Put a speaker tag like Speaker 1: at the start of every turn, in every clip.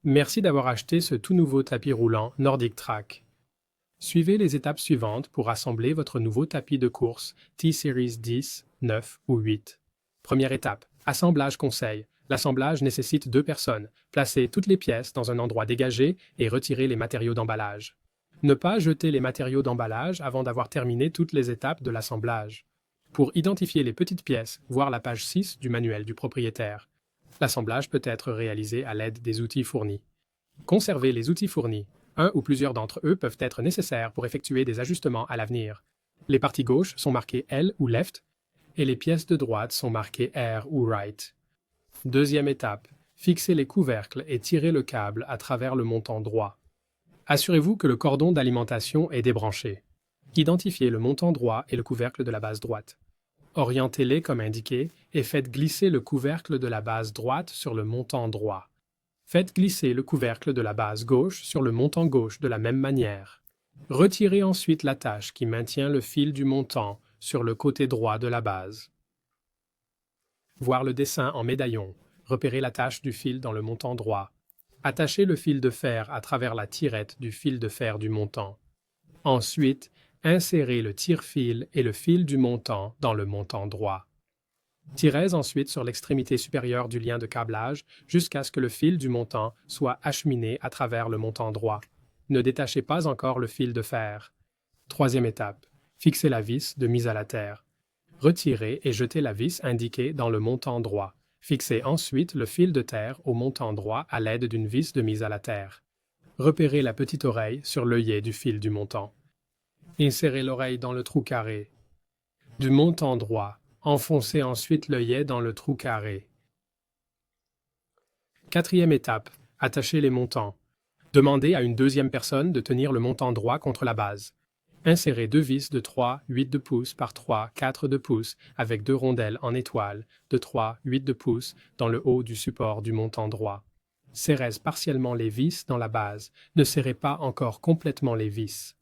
Speaker 1: Merci d'avoir acheté ce tout nouveau tapis roulant Nordic Track. Suivez les étapes suivantes pour assembler votre nouveau tapis de course T-Series 10, 9 ou 8. Première étape, assemblage conseil. L'assemblage nécessite 2 personnes. Placez toutes les pièces dans un endroit dégagé et retirez les matériaux d'emballage. Ne pas jeter les matériaux d'emballage avant d'avoir terminé toutes les étapes de l'assemblage. Pour identifier les petites pièces, voir la page 6 du manuel du propriétaire. L'assemblage peut être réalisé à l'aide des outils fournis. Conservez les outils fournis. Un ou plusieurs d'entre eux peuvent être nécessaires pour effectuer des ajustements à l'avenir. Les parties gauches sont marquées L ou Left et les pièces de droite sont marquées R ou Right. Deuxième étape, fixez les couvercles et tirez le câble à travers le montant droit. Assurez-vous que le cordon d'alimentation est débranché. Identifiez le montant droit et le couvercle de la base droite. Orientez-les comme indiqué et faites glisser le couvercle de la base droite sur le montant droit. Faites glisser le couvercle de la base gauche sur le montant gauche de la même manière. Retirez ensuite l'attache qui maintient le fil du montant sur le côté droit de la base. Voir le dessin en médaillon. Repérez l'attache du fil dans le montant droit. Attachez le fil de fer à travers la tirette du fil de fer du montant. Ensuite, insérez le tire-fil et le fil du montant dans le montant droit. Tirez ensuite sur l'extrémité supérieure du lien de câblage jusqu'à ce que le fil du montant soit acheminé à travers le montant droit. Ne détachez pas encore le fil de fer. Troisième étape, fixez la vis de mise à la terre. Retirez et jetez la vis indiquée dans le montant droit. Fixez ensuite le fil de terre au montant droit à l'aide d'une vis de mise à la terre. Repérez la petite oreille sur l'œillet du fil du montant. Insérez l'oreille dans le trou carré. Du montant droit, enfoncez ensuite l'œillet dans le trou carré. Quatrième étape, attachez les montants. Demandez à une deuxième personne de tenir le montant droit contre la base. Insérez 2 vis de 3, 8 de pouce par 3, 4 de pouce avec 2 rondelles en étoile de 3, 8 de pouce dans le haut du support du montant droit. Serrez partiellement les vis dans la base, ne serrez pas encore complètement les vis.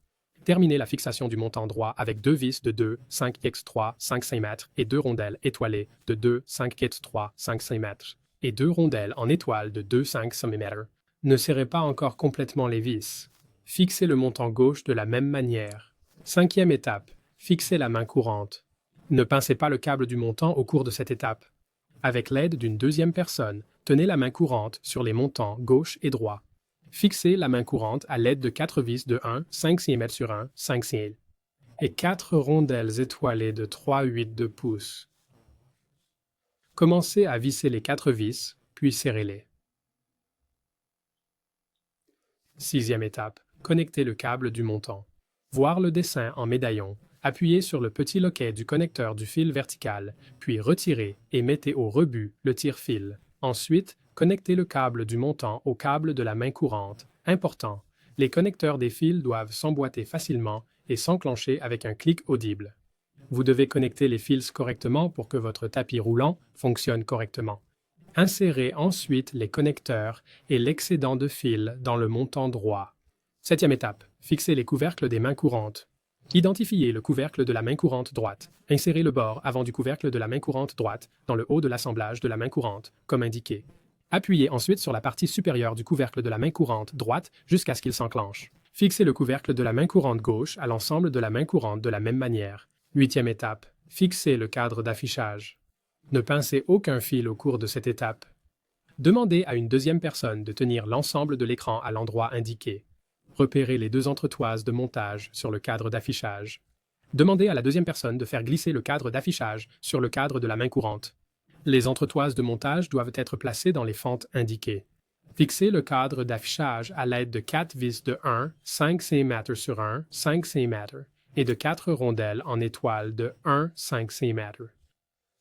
Speaker 1: Terminez la fixation du montant droit avec 2 vis de 2, 5x3, 5 cm et 2 rondelles étoilées de 2, 5x3, 5 cm et 2 rondelles en étoile de 2, 5 cm. Ne serrez pas encore complètement les vis. Fixez le montant gauche de la même manière. Cinquième étape, fixez la main courante. Ne pincez pas le câble du montant au cours de cette étape. Avec l'aide d'une deuxième personne, tenez la main courante sur les montants gauche et droit. Fixez la main courante à l'aide de 4 vis de 1, 5 cm sur 1, 5 cm et 4 rondelles étoilées de 3, 8 de pouce. Commencez à visser les 4 vis, puis serrez-les. Sixième étape, connectez le câble du montant. Voir le dessin en médaillon. Appuyez sur le petit loquet du connecteur du fil vertical, puis retirez et mettez au rebut le tire-fil. Ensuite, connectez le câble du montant au câble de la main courante. Important, les connecteurs des fils doivent s'emboîter facilement et s'enclencher avec un clic audible. Vous devez connecter les fils correctement pour que votre tapis roulant fonctionne correctement. Insérez ensuite les connecteurs et l'excédent de fil dans le montant droit. Septième étape, fixez les couvercles des mains courantes. Identifiez le couvercle de la main courante droite. Insérez le bord avant du couvercle de la main courante droite dans le haut de l'assemblage de la main courante, comme indiqué. Appuyez ensuite sur la partie supérieure du couvercle de la main courante droite jusqu'à ce qu'il s'enclenche. Fixez le couvercle de la main courante gauche à l'ensemble de la main courante de la même manière. Huitième étape, fixez le cadre d'affichage. Ne pincez aucun fil au cours de cette étape. Demandez à une deuxième personne de tenir l'ensemble de l'écran à l'endroit indiqué. Repérez les 2 entretoises de montage sur le cadre d'affichage. Demandez à la deuxième personne de faire glisser le cadre d'affichage sur le cadre de la main courante. Les entretoises de montage doivent être placées dans les fentes indiquées. Fixez le cadre d'affichage à l'aide de 4 vis de 1, 5 cm sur 1, 5 cm et de 4 rondelles en étoile de 1, 5 cm.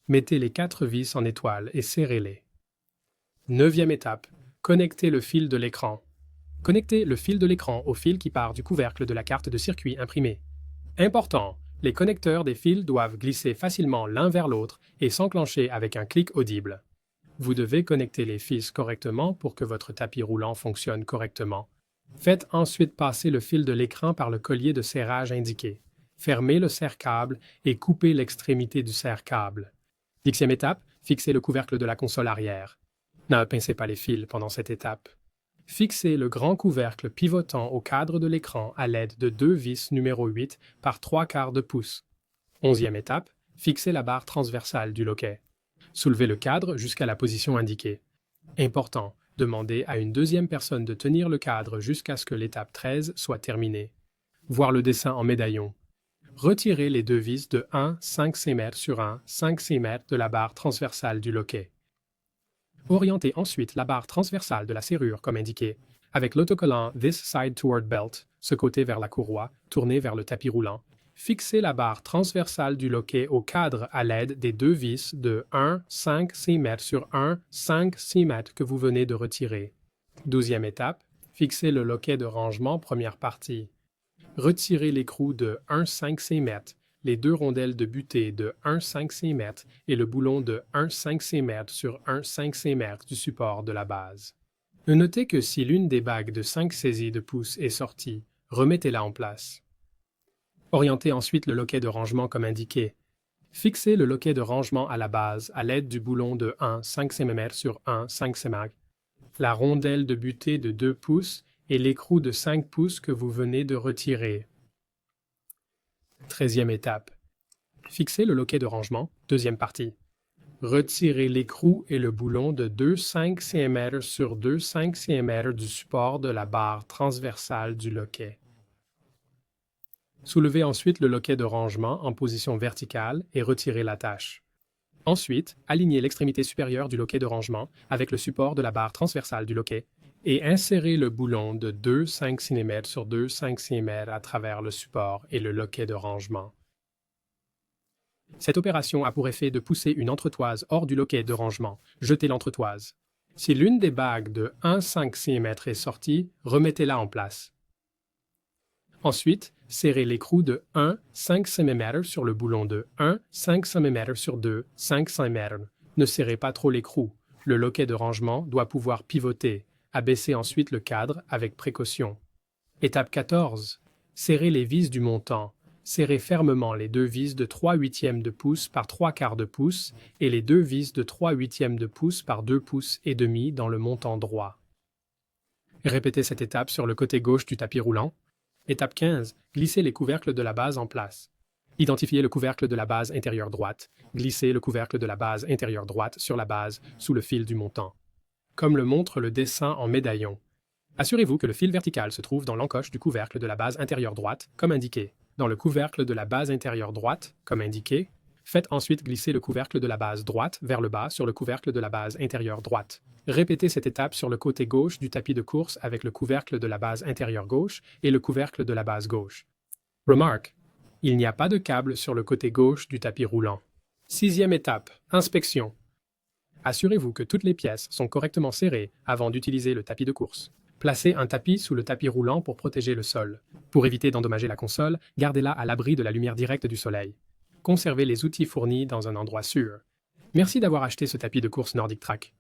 Speaker 1: Mettez les 4 vis en étoile et serrez-les. Neuvième étape, connectez le fil de l'écran. Connectez le fil de l'écran au fil qui part du couvercle de la carte de circuit imprimée. Important, les connecteurs des fils doivent glisser facilement l'un vers l'autre et s'enclencher avec un clic audible. Vous devez connecter les fils correctement pour que votre tapis roulant fonctionne correctement. Faites ensuite passer le fil de l'écran par le collier de serrage indiqué. Fermez le serre-câble et coupez l'extrémité du serre-câble. Dixième étape, fixez le couvercle de la console arrière. Ne pincez pas les fils pendant cette étape. Fixez le grand couvercle pivotant au cadre de l'écran à l'aide de deux vis numéro 8 par 3/4 de pouce. 11e étape, fixez la barre transversale du loquet. Soulevez le cadre jusqu'à la position indiquée. Important, demandez à une deuxième personne de tenir le cadre jusqu'à ce que l'étape 13 soit terminée. Voir le dessin en médaillon. Retirez les deux vis de 1/5 cm sur 1/5 cm de la barre transversale du loquet. Orientez ensuite la barre transversale de la serrure comme indiqué, avec l'autocollant This Side Toward Belt, ce côté vers la courroie, tourné vers le tapis roulant. Fixez la barre transversale du loquet au cadre à l'aide des deux vis de 1/5 cm sur 1/5 cm que vous venez de retirer. 12e étape, fixez le loquet de rangement première partie. Retirez l'écrou de 1/5 cm, les deux rondelles de butée de 1/5 cm et le boulon de 1/5 cm sur 1/5 cm du support de la base. Notez que si l'une des bagues de 5 saisies de pouce est sortie, remettez-la en place. Orientez ensuite le loquet de rangement comme indiqué. Fixez le loquet de rangement à la base à l'aide du boulon de 1/5 cm sur 1/5 cm, la rondelle de butée de 2 pouces et l'écrou de 5 pouces que vous venez de retirer. 13e étape. Fixez le loquet de rangement, deuxième partie. Retirez l'écrou et le boulon de 2/5 cm sur 2/5 cm du support de la barre transversale du loquet. Soulevez ensuite le loquet de rangement en position verticale et retirez l'attache. Ensuite, alignez l'extrémité supérieure du loquet de rangement avec le support de la barre transversale du loquet et insérez le boulon de 2/5 cm sur 2/5 cm à travers le support et le loquet de rangement. Cette opération a pour effet de pousser une entretoise hors du loquet de rangement. Jetez l'entretoise. Si l'une des bagues de 1/5 cm est sortie, remettez-la en place. Ensuite, serrez l'écrou de 1/5 cm sur le boulon de 1/5 cm sur 2/5 cm. Ne serrez pas trop l'écrou. Le loquet de rangement doit pouvoir pivoter. Abaissez ensuite le cadre avec précaution. Étape 14. Serrez les vis du montant. Serrez fermement les deux vis de 3/8 de pouce par 3/4 de pouce et les deux vis de 3/8 de pouce par 2 pouces et demi dans le montant droit. Répétez cette étape sur le côté gauche du tapis roulant. Étape 15. Glissez les couvercles de la base en place. Identifiez le couvercle de la base intérieure droite. Glissez le couvercle de la base intérieure droite sur la base sous le fil du montant. Comme le montre le dessin en médaillon. Assurez-vous que le fil vertical se trouve dans l'encoche du couvercle de la base intérieure droite, comme indiqué. Dans le couvercle de la base intérieure droite, comme indiqué, faites ensuite glisser le couvercle de la base droite vers le bas sur le couvercle de la base intérieure droite. Répétez cette étape sur le côté gauche du tapis de course avec le couvercle de la base intérieure gauche et le couvercle de la base gauche. Remarque: il n'y a pas de câble sur le côté gauche du tapis roulant. 6e étape. Inspection. Assurez-vous que toutes les pièces sont correctement serrées avant d'utiliser le tapis de course. Placez un tapis sous le tapis roulant pour protéger le sol. Pour éviter d'endommager la console, gardez-la à l'abri de la lumière directe du soleil. Conservez les outils fournis dans un endroit sûr. Merci d'avoir acheté ce tapis de course Nordic Track.